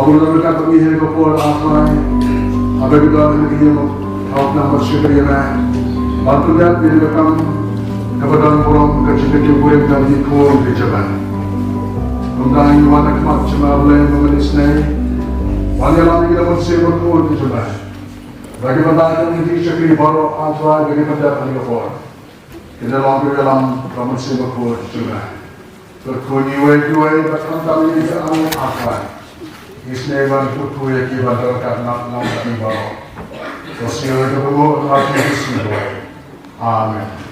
Pagula mereka pemihir kapur apa? Apa kita lagi yang tahu nama siapa yang bantu dia bila kam kepada orang kecil-kecil boleh dan ikut kejalan. Kemudian Wann kemat cuma boleh memenisnya. Wann yang lagi kita mesti berkuat kejalan. Bagaimana yang dicakap baru apa bagaimana kami kapur. Kita lagi dalam mesti berkuat kejalan. Berkuat niwai bahkan kami di dalam apa. इसने वन कुछ हुए कि बदल करना नाम नहीं बारो तो सिर्फ तो वो आपने किसी को आमेन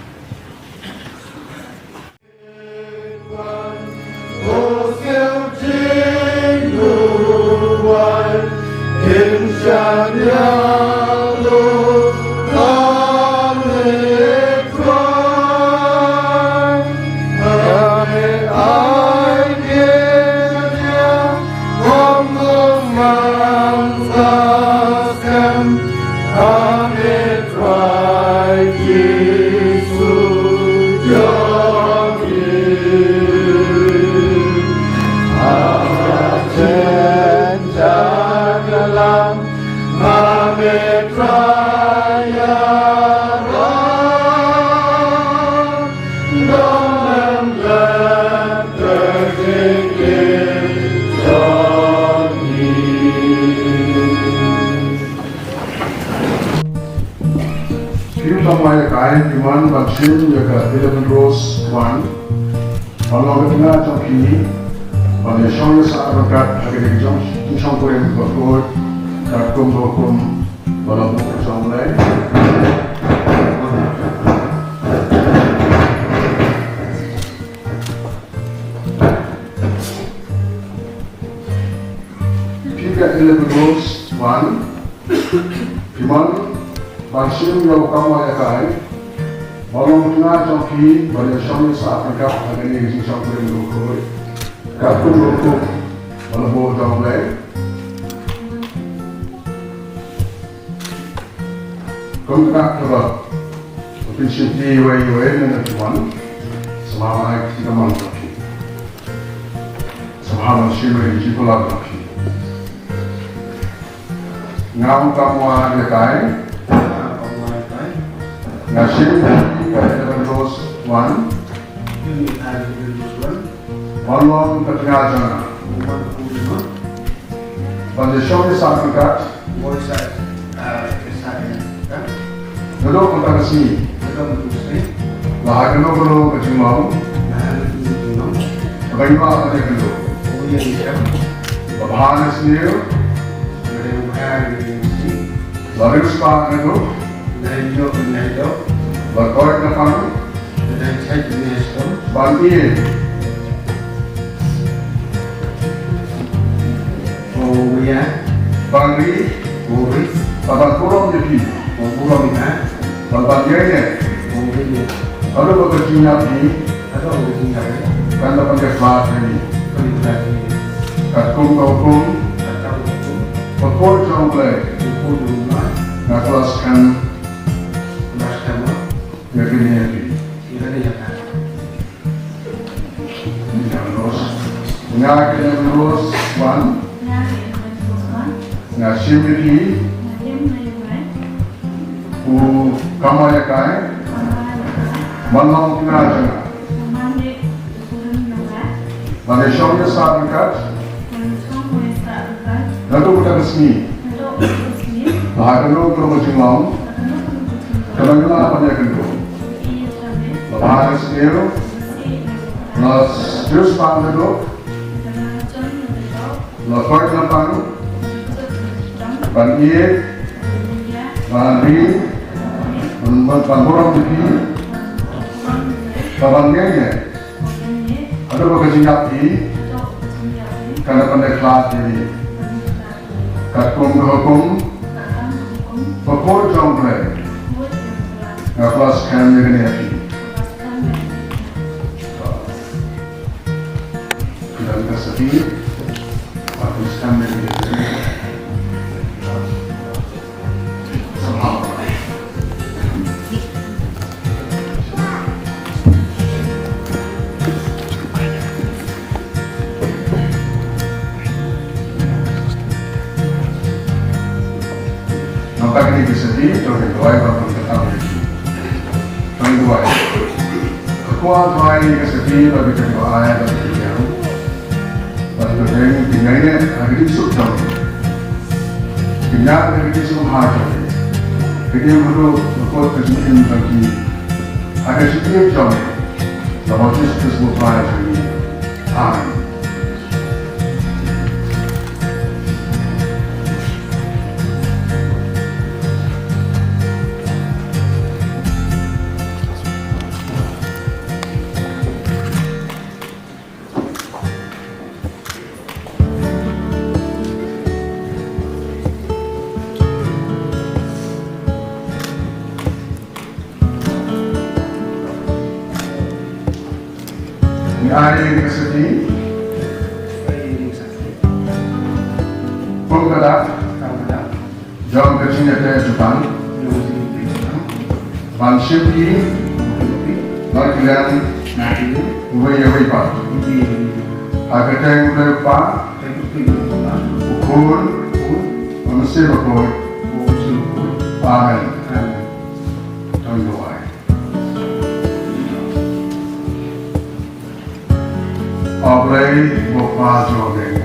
Kamwa Iakai Wann Vaksin Iakai 11 Rose Wann Walau ketengah congki pada shongkurim sahabat agar dijong shongkurim berkut kakum hukum walau bukan shongkurim Tiga 11 Rose Wann Wann Vaksin yang Kamwa Iakai walau ketengah congki pada shongkurim sahabat agar dijong shongkurim berkut kakum hukum walau bukan shongkurim Kemudian kita prinsip di dan Wann selama kita melakukan selama siapa yang kita lakukan ngam Kamwa Iakai ngasih kita terus Wann Wann ketengah jana pada shongkurim sahabat Lalu kita kasih bahagian orang kecil mau, bagaimana ada kendo, bahagian sendiri, baru sekarang kendo, berkorek nafas, banti, bangri, tabat kurang jadi. Berbagai ada bekerja ni, kan dapat kelas ini. Kakum kakum, pokok jomble, nak kelaskan, ya gini. Nggak terus Wann, nggak simpi. Kamwa Iakai malam kena jangan pada shongkurim sahabat lalu kita resmi bahagian orang kecil mau kerana apa dia kendo bahagian sendiri nas terus panggil nas korek nafas banti banti Pangkurang jadi, kabangnya ada bekerja di, karena pandai kelas ini, kakum hukum, pokok jomble, kelas kami ini lagi. Kita kasih, hapuskan ini. Nampak ini kesedih, coba doai bakal tetap lagi. Coba doai. Kekuatan doai kesedih bagi doa bagi dia. Bagi orang tinggal ini agak disuk jauh. Tinggal agak disuk hard jauh. Jadi perlu kekuatan kesedih bagi agak sedikit jauh. Lepas itu tersebut doai bagi hari. Hari ini kesedih, pengkadak, jam kecilnya dari Jepang, Wann Sngi, Narkilan, Uwe Pak, Agak Pak, Ukur, Manusia Ukur, Amen. Don't know why. Oblay bokma joge.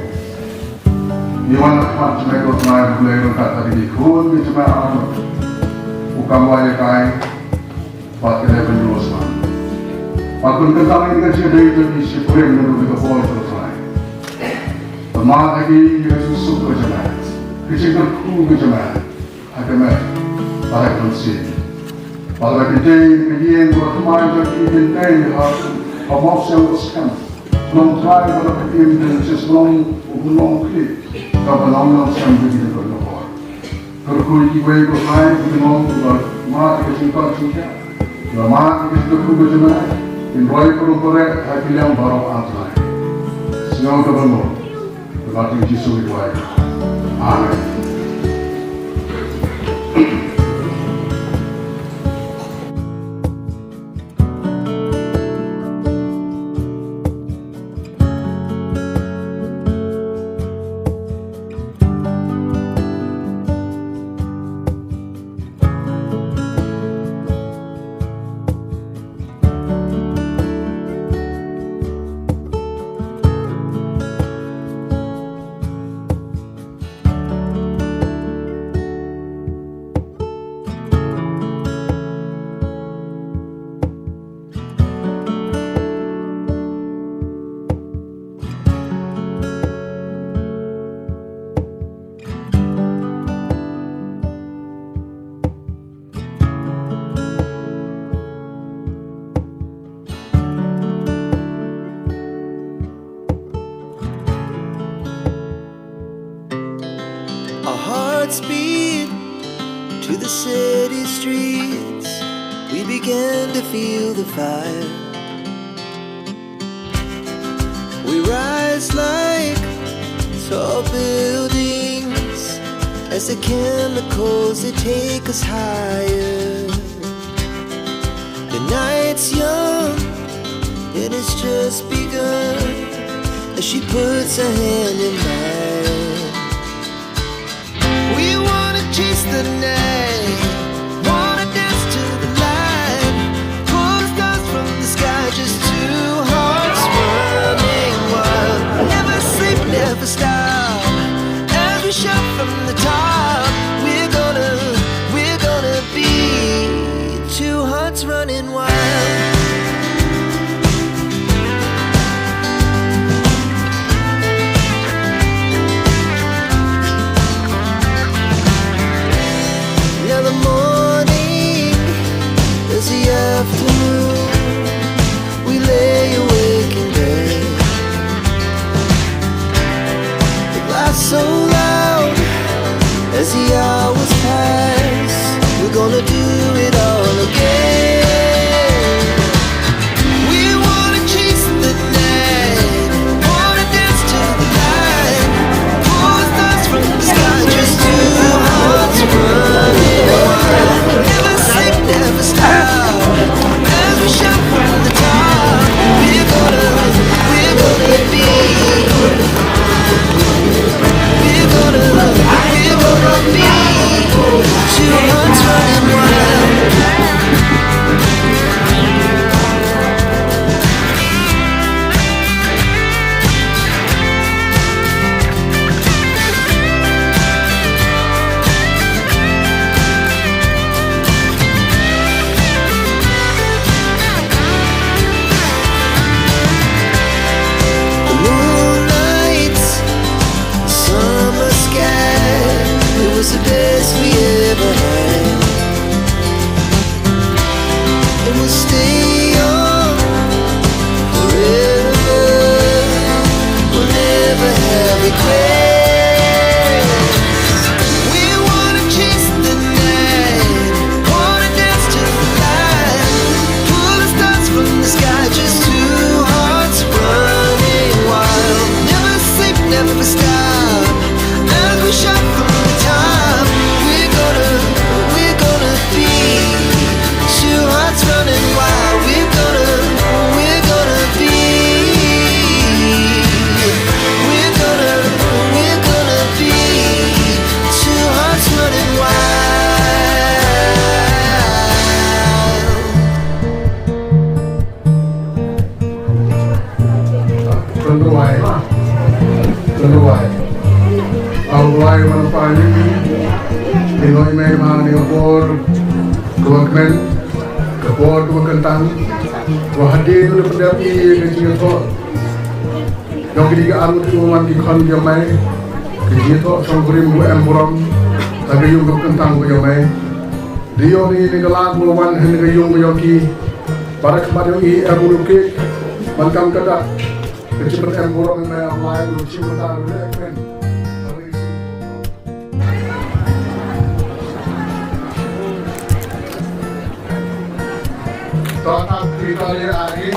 Iwan tak cuma ikut main oblay untuk tadi kun cuma anu. Kamwa Iakai, buat kita berjuang. Waktu tentang ini kan sih dari itu shongkurim menurut kita boleh selesai. Teman lagi yang susu kerja, kecil kerku kerja, agama pada konsep. Pada kita yang buat teman jadi bintai harus yang bersama. Long time pada kita yang just long clip. Kalau long sampai kita berdoa. Kerku ini boleh bermain dengan mat kecintaan cinta. Mat kecintaan berjemaah. Inroy korupore hati yang baru antai. Senang kebenar. Berarti Yesus itu aja. Amin. Speed to the city streets, we began to feel the fire. We rise like tall buildings as the chemicals they take us higher. The night's young, it has just begun as she puts her hand in mine. We wanna chase the night, wanna dance to the light, pull the stars from the sky, just two hearts running wild. Never sleep, never stop, as we shout from the top. We're gonna be two hearts running wild. Singapura, Kemen, Kepor, Kentang, hadir daripada kerja tu. Yang ketiga anu tu Wann di kon yang mai, kerja tu shongkurim buram, lagi yung kentang yang mai. Dia ni negara Wann hendak yung yoki, para kemarin ini abuluke, mankam kada, kecepatan buram yang mai amai lucu mentang Kemen. Kita lihat hari